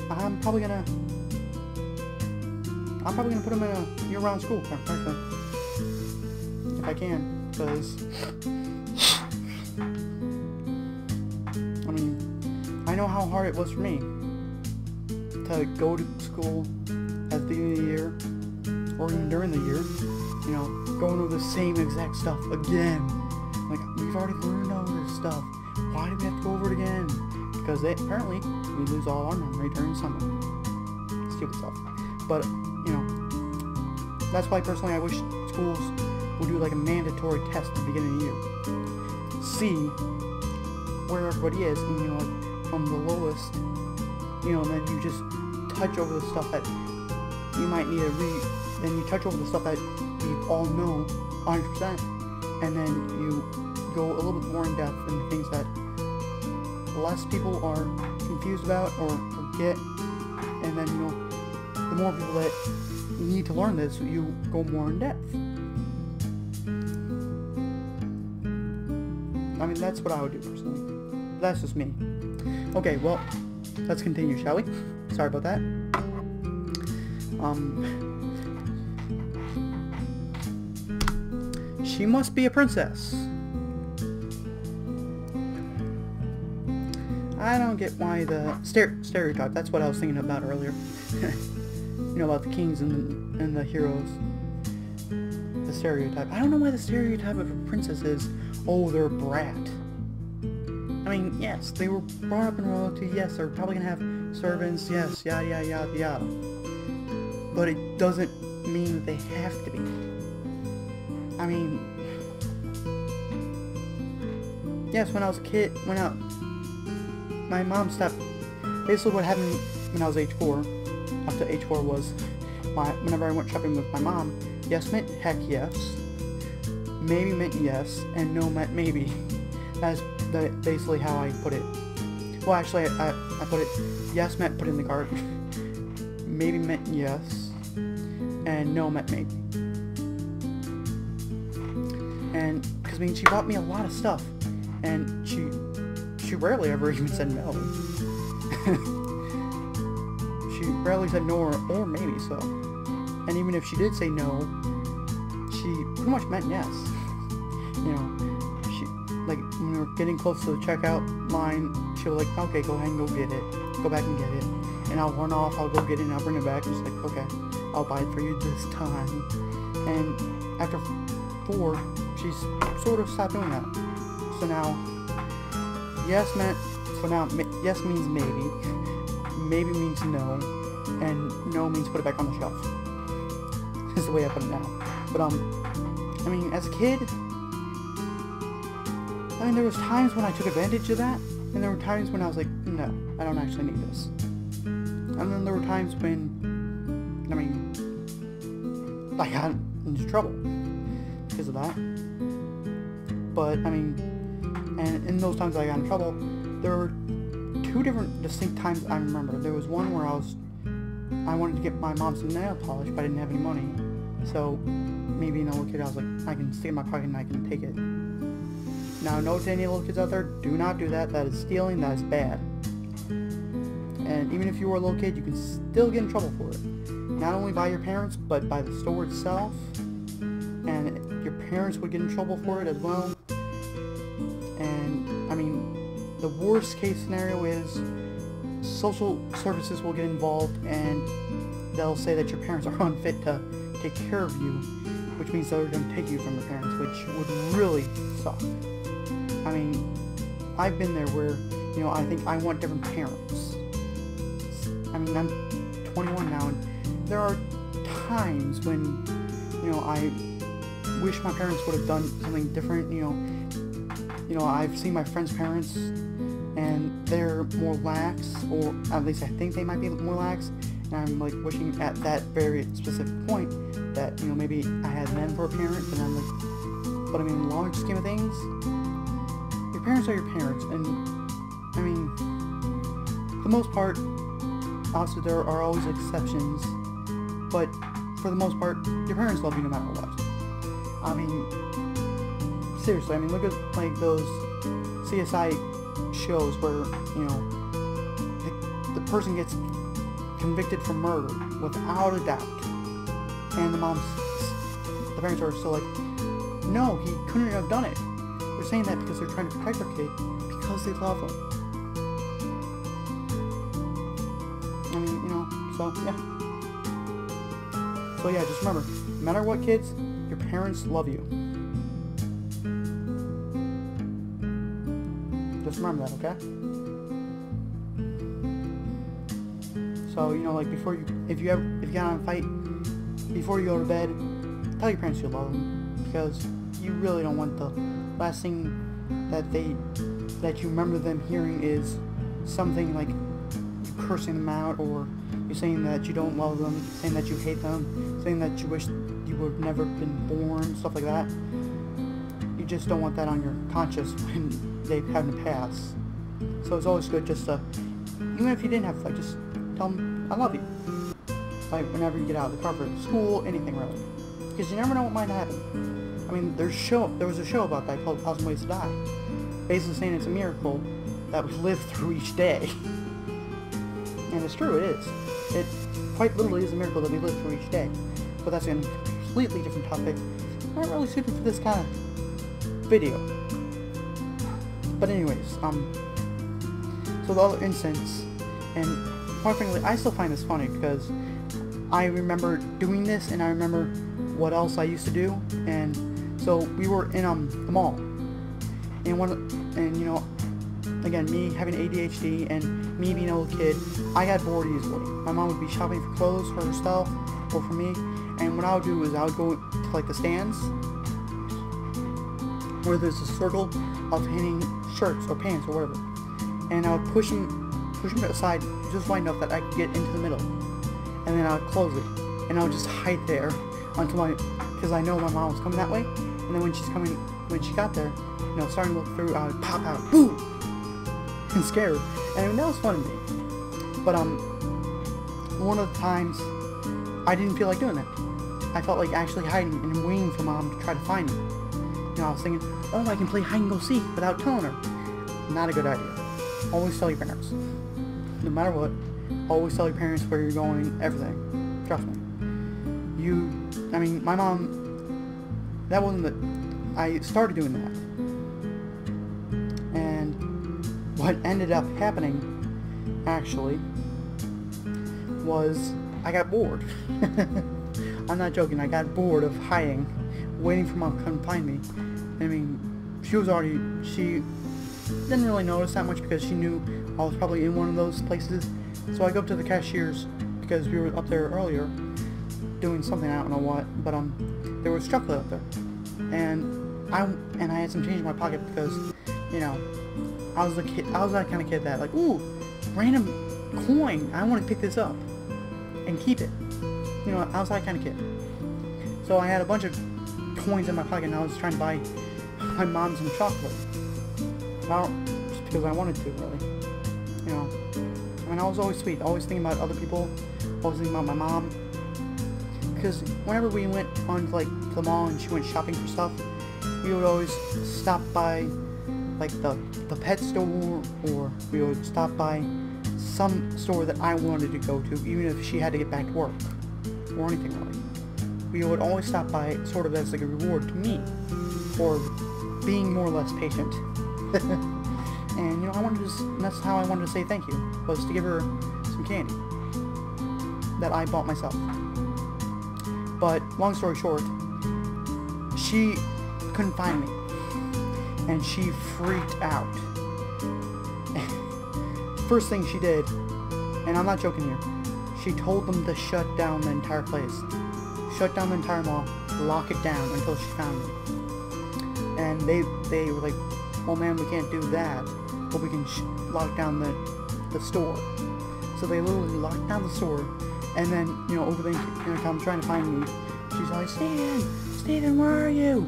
I'm probably gonna put him in a year-round school, frankly, if I can, because, I mean, I know how hard it was for me to go to school at the beginning of the year, or even during the year, you know, going over the same exact stuff again. Like, we've already learned all this stuff. Why do we have to go over it again? Because apparently we lose all our memory during summer. Stupid stuff. But, you know, that's why personally I wish schools would do like a mandatory test at the beginning of the year. See where everybody is, and you know, like, from the lowest, you know, and then you just touch over the stuff that you might need to read, then you touch over the stuff that you all know 100%, and then you go a little bit more in depth in things that less people are confused about or forget, and then, you know, the more people that need to learn this, you go more in depth. I mean, that's what I would do personally. That's just me. Okay, well, let's continue, shall we? Sorry about that. She must be a princess. I don't get why the stereotype. That's what I was thinking about earlier. You know, about the kings and the heroes. The stereotype. I don't know why the stereotype of a princess is, oh, they're a brat. I mean, yes, they were brought up in royalty. Yes, they're probably gonna have servants. Yes, yada yada yada yada. But it doesn't mean that they have to be. I mean, yes, when I was a kid, my mom stopped. Basically, what happened when I was age 4, up to age 4 was, whenever I went shopping with my mom, yes meant heck yes, maybe meant yes, and no meant maybe. That's basically how I put it. Well, actually, I put it, yes meant put in the cart, maybe meant yes, and no meant maybe. And, because, I mean, she bought me a lot of stuff, and she rarely ever even said no. She rarely said no or maybe so. And even if she did say no, she pretty much meant yes. You know, she, like, when we were getting close to the checkout line, she was like, okay, go ahead and go get it. Go back and get it. And I'll run off, I'll go get it, and I'll bring it back. And she's like, okay, I'll buy it for you this time. And after 4, she's sort of stopped doing that. So now, yes means maybe means no, and no means put it back on the shelf. Is the way I put it now. But I mean, as a kid, I mean, there was times when I took advantage of that, and there were times when I was like, no, I don't actually need this. And then there were times when, I mean, I got into trouble because of that. But, I mean, and in those times I got in trouble, there were 2 different distinct times I remember. There was one where I wanted to get my mom some nail polish, but I didn't have any money. So, maybe an little kid, I was like, I can stick it in my pocket and I can take it. Now, note to any little kids out there, do not do that. That is stealing, that is bad. And even if you were a little kid, you can still get in trouble for it. Not only by your parents, but by the store itself. And your parents would get in trouble for it as well. And, I mean, the worst case scenario is social services will get involved and they'll say that your parents are unfit to take care of you, which means they're going to take you from your parents, which would really suck. I mean, I've been there where, you know, I think I want different parents. I mean, I'm 21 now, and there are times when, you know, I wish my parents would have done something different. You know, I've seen my friends' parents, and they're more lax, or at least I think they might be more lax, and I'm, like, wishing at that very specific point that, you know, maybe I had them for a parent, and I'm like, but I mean, in the large scheme of things, your parents are your parents, and, I mean, for the most part, obviously there are always exceptions, but for the most part, your parents love you no matter what. I mean, seriously, I mean, look at, like, those CSI shows where, you know, the person gets convicted for murder without a doubt, and the parents are still like, no, he couldn't have done it. They're saying that because they're trying to protect their kid, because they love him. I mean, you know, so, yeah. So, yeah, just remember, no matter what, kids, your parents love you. Just remember that, okay? So, you know, like, if you get on a fight, before you go to bed, tell your parents you love them, because you really don't want the last thing that you remember them hearing is something like you cursing them out, or you saying that you don't love them, saying that you hate them, saying that you wish you would have never been born, stuff like that. You just don't want that on your conscience when they happen to pass. So it's always good just to, even if you didn't have a fight, just tell them, I love you. like whenever you get out of the car for school, anything really, because you never know what might happen. I mean, there was a show about that called 1,000 Ways to Die, basically saying it's a miracle that we live through each day. And it's true, it is. It quite literally is a miracle that we live through each day. But that's a completely different topic. Not really suited for this kind of video. But anyways, so the other instance, and quite frankly, I still find this funny because I remember doing this, and I remember what else I used to do. And so we were in the mall, and you know, again, me having ADHD and me being a little kid, I got bored easily. My mom would be shopping for clothes for herself or for me, and what I would do is I would go to like the stands where there's a circle of hanging shirts or pants or whatever, and I would push them aside just wide enough that I could get into the middle, and then I would close it, and I would just hide there until because I know my mom was coming that way, and then when she got there, you know, starting to look through, I would pop out, boom, and scared, and I mean, that was fun to me. But one of the times I didn't feel like doing that. I felt like actually hiding and waiting for mom to try to find me. You know, I was thinking, oh, I can play hide and go seek without telling her. Not a good idea. Always tell your parents. No matter what, always tell your parents where you're going, everything. Trust me. I mean, my mom, that wasn't I started doing that. And what ended up happening, actually, was I got bored. I'm not joking, I got bored of hiding, waiting for mom to come find me. I mean, she didn't really notice that much because she knew I was probably in one of those places. So I go up to the cashiers, because we were up there earlier, doing something, I don't know what, but there was chocolate up there. And I had some change in my pocket because, you know, I was that kind of kid that, like, ooh, random coin, I want to pick this up and keep it. You know, I was that kind of kid. So I had a bunch of coins in my pocket, and I was trying to buy my mom some chocolate. Well, just because I wanted to, really. You know, I mean, I was always sweet, always thinking about other people, always thinking about my mom. Because whenever we went on, like, to the mall and she went shopping for stuff, we would always stop by, like, the pet store, or we would stop by some store that I wanted to go to, even if she had to get back to work, or anything really. We would always stop by, sort of as like a reward to me, for being more or less patient. And, you know, that's how I wanted to say thank you, was to give her some candy that I bought myself. But, long story short, she couldn't find me, and she freaked out. First thing she did, and I'm not joking here, she told them to shut down the entire place. Shut down the entire mall, lock it down until she found me. And they were like, oh man, we can't do that, but we can lock down the store. So they literally locked down the store, and then, you know, over the intercom trying to find me, she's like, Steven, where are you?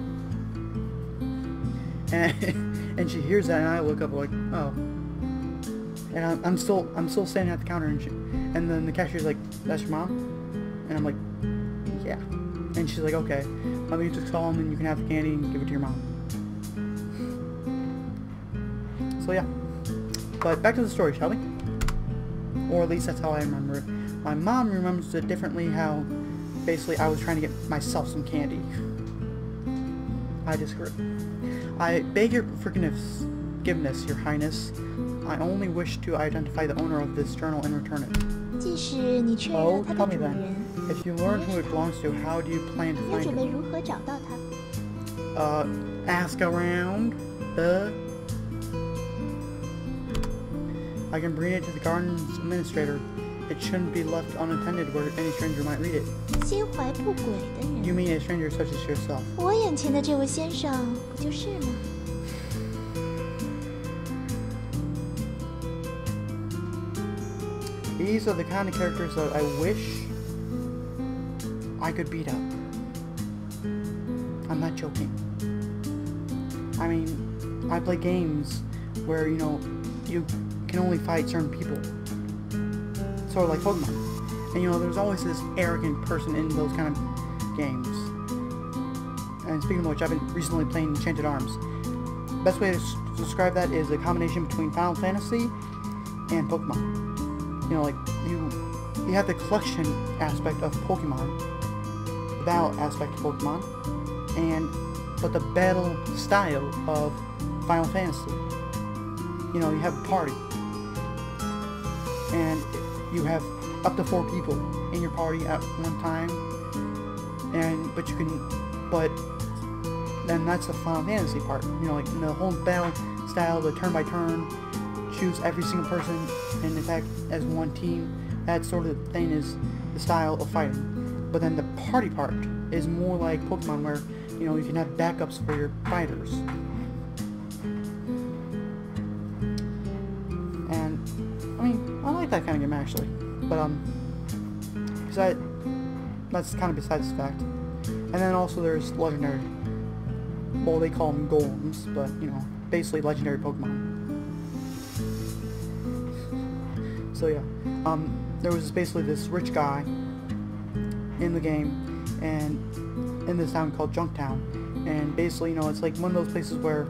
And she hears that, and I look up like, oh. And I'm still standing at the counter, and then the cashier's like, that's your mom? And I'm like, yeah. And she's like, okay, let me just call him, and you can have the candy and give it to your mom. So yeah. But back to the story, shall we? Or at least that's how I remember it. My mom remembers it differently, how basically I was trying to get myself some candy. I disagree. I beg your forgiveness, Your Highness. I only wish to identify the owner of this journal and return it. Oh, tell me then. If you learn who it belongs to, how do you plan to find it? Ask around. I can bring it to the garden's administrator. It shouldn't be left unattended where any stranger might read it. You mean a stranger such as yourself? These are the kind of characters that I wish I could beat up. I'm not joking. I mean, I play games where, you know, you can only fight certain people. Sort of like Pokemon. And you know, there's always this arrogant person in those kind of games. And speaking of which, I've been recently playing Enchanted Arms. Best way to describe that is a combination between Final Fantasy and Pokemon. You know, like, you have the collection aspect of Pokemon, the battle aspect of Pokemon, but the battle style of Final Fantasy. You know, you have a party, and you have up to 4 people in your party at one time, but then that's the Final Fantasy part. You know, like in the whole battle style, the turn by turn, choose every single person and attack as one team. That sort of thing is the style of fighting. But then the party part is more like Pokemon, where you know you can have backups for your fighters. And I mean, I like that kind of game actually. But that's kind of besides the fact. And then also there's legendary. Well, they call them golems, but you know, basically legendary Pokemon. So yeah, there was basically this rich guy in the game, and in this town called Junktown, and basically, you know, it's like one of those places where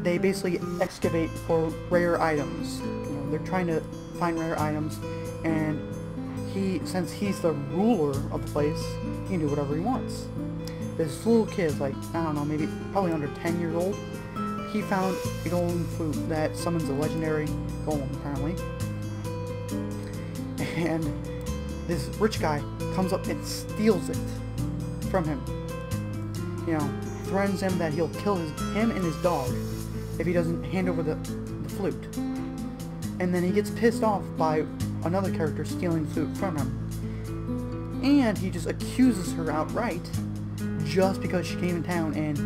they basically excavate for rare items. You know, they're trying to find rare items, and since he's the ruler of the place, he can do whatever he wants. This little kid, like, I don't know, probably under 10 years old, he found a golden flute that summons a legendary golem, apparently. And this rich guy comes up and steals it from him. You know, threatens him that he'll kill him and his dog if he doesn't hand over the flute. And then he gets pissed off by another character stealing the flute from him. And he just accuses her outright, just because she came in town and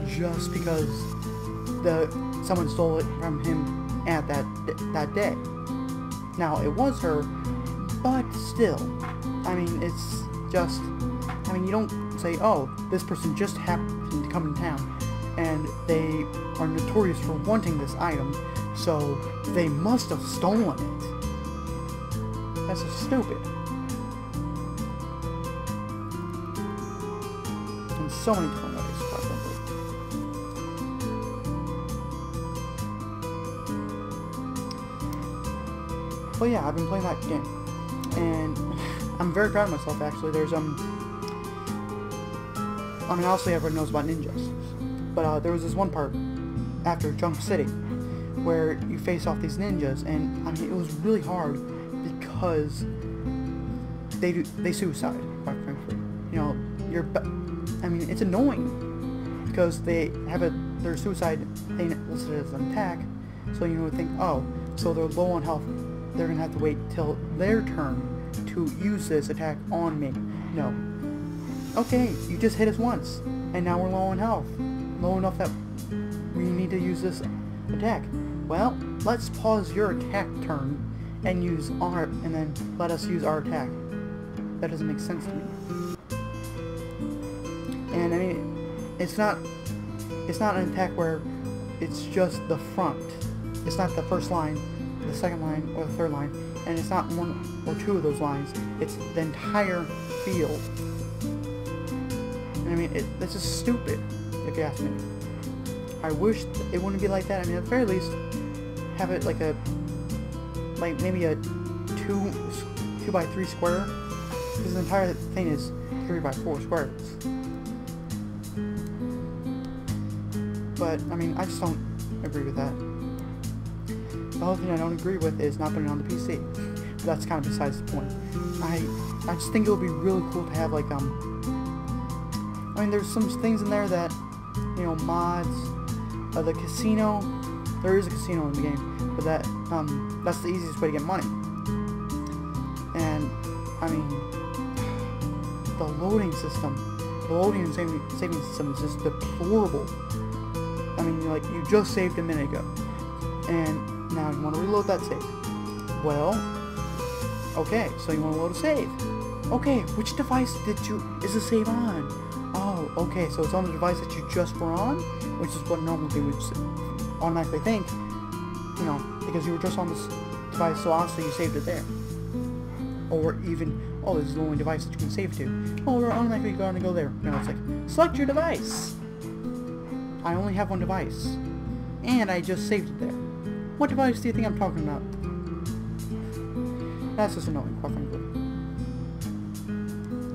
just because someone stole it from him at that day. Now, it was her, but still, I mean, it's just, I mean, you don't say, oh, this person just happened to come in town, and they are notorious for wanting this item, so they must have stolen it. That's just stupid. In so many different ways, quite frankly. Well, yeah, I've been playing that game, and I'm very proud of myself, actually. There's, I mean, obviously everyone knows about ninjas, but there was this one part after Junk City where you face off these ninjas, and I mean, it was really hard because they suicide, quite frankly. You know, I mean, it's annoying because they have their suicide thing listed as an attack, so you would think, oh, so they're low on health, they're gonna have to wait till their turn to use this attack on me. No. Okay, you just hit us once, and now we're low on health. Low enough that we need to use this attack. Well, let's pause your attack turn and then let us use our attack. That doesn't make sense to me. And I mean, it's not an attack where it's just the front. It's not the first line, the second line, or the third line, and it's not one or two of those lines. It's the entire field. And I mean, that's just stupid, if you ask me. I wish it wouldn't be like that. I mean, at the very least, have it like maybe a 2 by 3 square, because the entire thing is 3 by 4 squares. But I mean, I just don't agree with that. The other thing I don't agree with is not putting it on the PC. But that's kind of besides the point. I just think it would be really cool to have like I mean, there's some things in there that, you know, mods, the casino. There is a casino in the game, but that's the easiest way to get money. And I mean, the loading and saving system is just deplorable. I mean, like, you just saved a minute ago, and now you want to reload that save. Well, okay, so you want to load a save. Okay, which device is the save on? Oh, okay, so it's on the device that you just were on, which is what normally would automatically think, you know, because you were just on this device, so obviously you saved it there. or even, oh, this is the only device that you can save to. Oh, we're automatically going to go there. No, it's like, select your device. I only have one device, and I just saved it there. What device do you think I'm talking about? That's just annoying, quite frankly.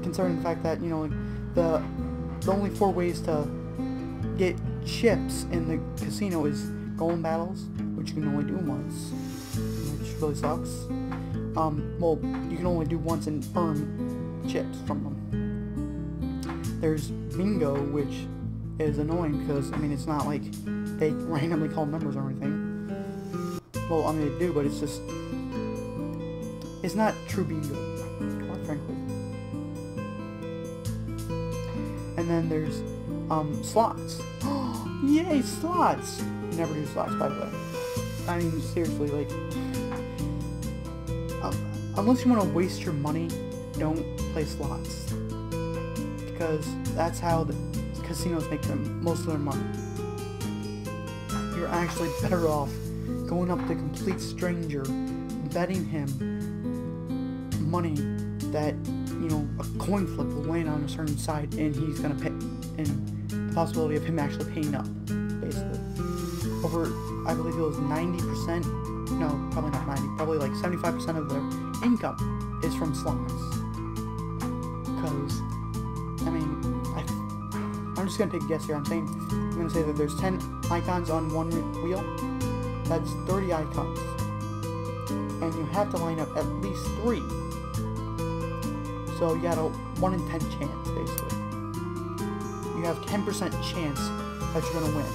Considering the fact that, you know, the only 4 ways to get chips in the casino is golden battles, which you can only do once, which really sucks. Well, you can only do once and earn chips from them. There's bingo, which is annoying because, I mean, it's not like they randomly call numbers or anything. Well, I mean, they do, but it's just, it's not true bingo, quite frankly. And then there's, slots. Yay, slots! Never do slots, by the way. I mean, seriously, like, unless you want to waste your money, don't play slots. Because that's how the casinos make most of their money. You're actually better off going up to a complete stranger, betting him money that, you know, a coin flip will land on a certain side and he's gonna pay, and the possibility of him actually paying up, basically. Over, I believe it was 90%, no, probably not 90, probably like 75% of their income is from slots. Because, I mean, I'm just gonna take a guess here. I'm gonna say that there's 10 icons on one wheel. That's 30 icons. And you have to line up at least 3. So you got a 1 in 10 chance, basically. You have 10% chance that you're gonna win.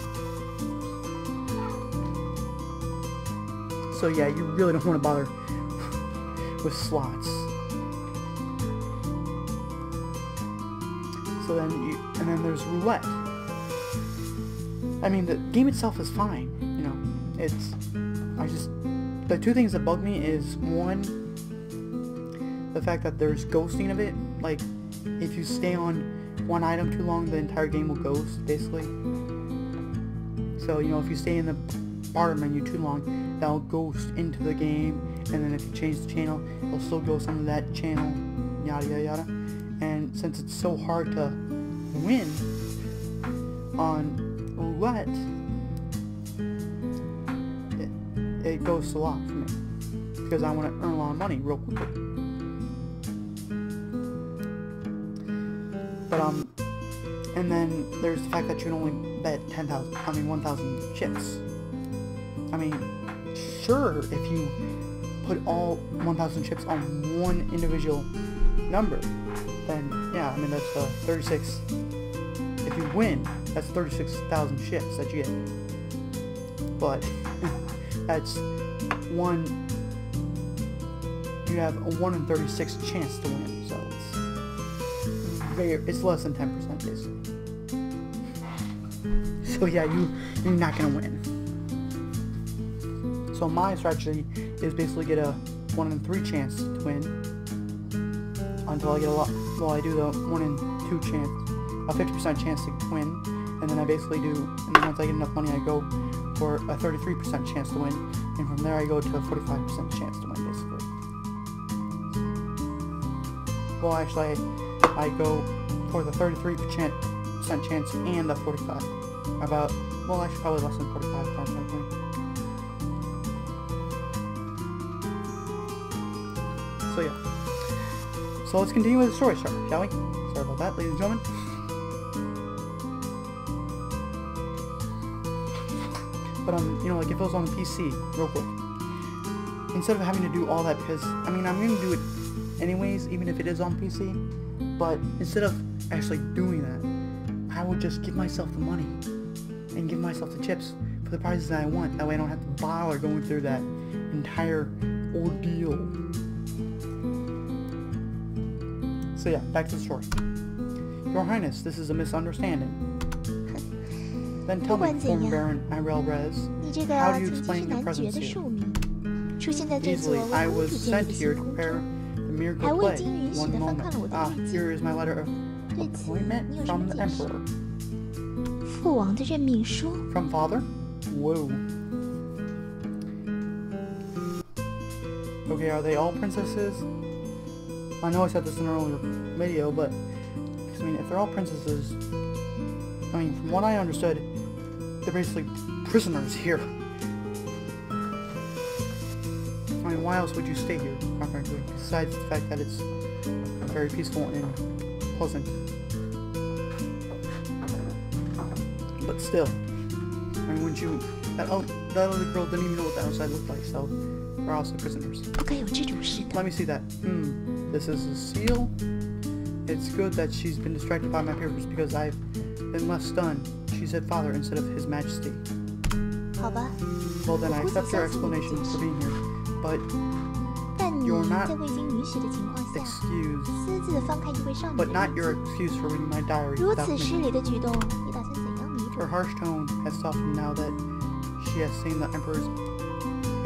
So yeah, you really don't want to bother with slots. So then and then there's roulette. I mean, the game itself is fine, you know. The 2 things that bug me is, 1, the fact that there's ghosting of it. Like, if you stay on one item too long, the entire game will ghost, basically. So, you know, if you stay in the bar menu too long, that'll ghost into the game, and then if you change the channel, it'll still ghost onto that channel, yada yada yada. And since it's so hard to win on roulette, it ghosts a lot for me, because I want to earn a lot of money real quickly. But and then there's the fact that you can only bet 1,000 chips. I mean, sure, if you put all 1,000 chips on one individual number, then yeah, I mean, that's 36. If you win, that's 36,000 chips that you get. But that's you have a 1 in 36 chance to win, so it's less than 10% basically. So yeah, you're not gonna win. So my strategy is basically get a 1 in 3 chance to win until I get a lot. Well, I do the 1 in 2 chance, a 50% chance to win, and then I basically do. And then once I get enough money, I go for a 33% chance to win, and from there I go to a 45% chance to win, basically. Well, actually, I go for the 33% chance and the 45. Well, actually, probably less than 45 times likely. So yeah. So let's continue with the story, shall we? Sorry about that, ladies and gentlemen. But you know, like if it was on the PC, real quick, instead of having to do all that, because I mean, I'm gonna do it anyways, even if it is on PC. But instead of actually doing that, I would just give myself the money and give myself the chips for the prices that I want. That way I don't have to bother going through that entire ordeal. So yeah, back to the story. Your Highness, this is a misunderstanding. Then tell me, former Baron Irelrez, how do you explain your presence here? Easily, I was sent here to prepare the miracle play. One moment. Here is my letter of appointment from the Emperor. From Father? Whoa. Okay, are they all princesses? I know I said this in an earlier video, but I mean, if they're all princesses, I mean, from what I understood, they're basically prisoners here. I mean, why else would you stay here, quite frankly, besides the fact that it's very peaceful and pleasant. But still, I mean, wouldn't you... That other girl didn't even know what the outside looked like, so they're also prisoners. Let me see that. This is a seal. It's good that she's been distracted by my papers because I've been left stunned. She said father instead of his majesty. Well, then I accept your explanation for being here, but you're not excused. But not your excuse for reading my diary without me. Her harsh tone has softened now that she has seen the Emperor's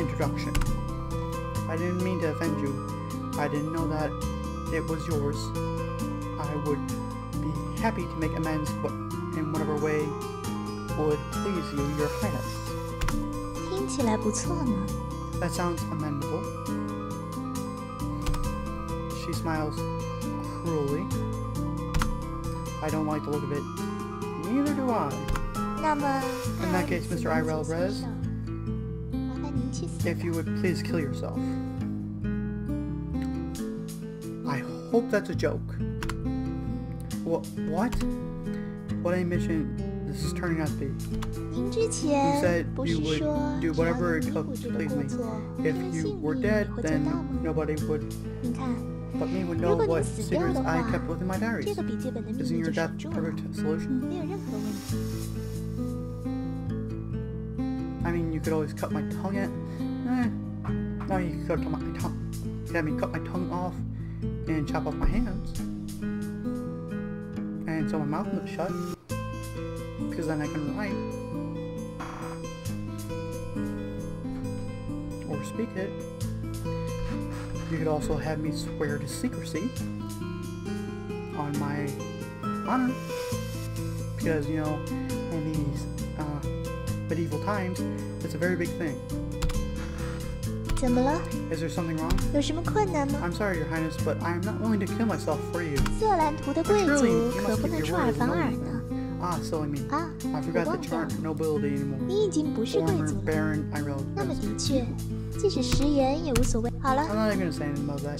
introduction. I didn't mean to offend you. I didn't know that it was yours. I would be happy to make amends in whatever way would please you, Your Highness. That sounds amendable. She smiles cruelly. I don't like the look of it. Neither do I. In that case, Mr. Irel Rez, if you would please kill yourself. I hope that's a joke. What? What a mission this is turning out to be. You said you would do whatever it took to please me. If you were dead, then nobody would but me would know what secrets I kept within my diaries. Isn't your death a perfect solution? I mean, you could always cut my tongue out. No, you could cut my tongue. You could have me cut my tongue off and chop off my hands. And so my mouth won't shut. Because then I can write. Or speak it. You could also have me swear to secrecy. On my honor. Because, you know, in these medieval times, it's a very big thing. Is there something wrong? I'm sorry, Your Highness, but I am not willing to kill myself for you. Surely you must keep your word as noble. Ah, silly me. I forgot that you aren't nobility anymore. Former Baron Irel. I'm not even going to say anything about that.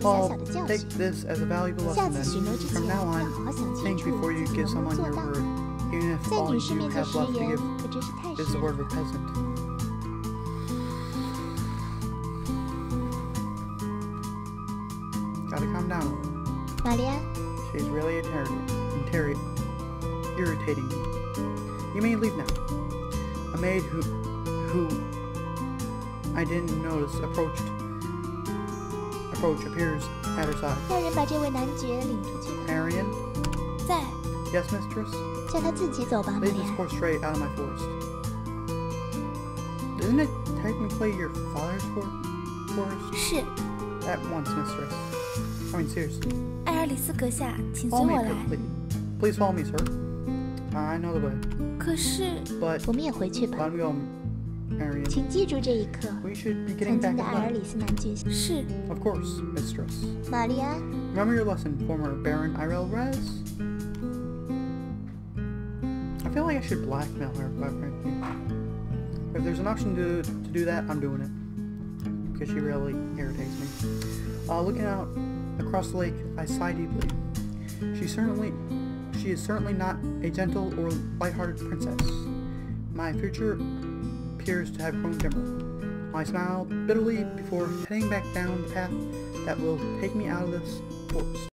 Well, take this as a valuable lesson then. From now on, think before you give someone your word, even if all you have left to give is the word of a peasant. Gotta calm down. She's really irritating me. You may leave now. A maid who I didn't notice approach appears at her side. Arian? Yes, mistress? Lead this horse straight out of my forest. Isn't it technically your father's forest? At once, mistress. I mean, seriously. Follow me, please follow me, sir. I know the way. But let me go, Arian. We should be getting back at night. Of course, mistress. Remember your lesson, former Baron Irel Rez? I feel like I should blackmail her, quite frankly. If there's an option to do that, I'm doing it. Because she really irritates me. Looking out across the lake, I sigh deeply. She is certainly not a gentle or light-hearted princess. My future appears to have grown dimmer. I smile bitterly before heading back down the path that will take me out of this forest.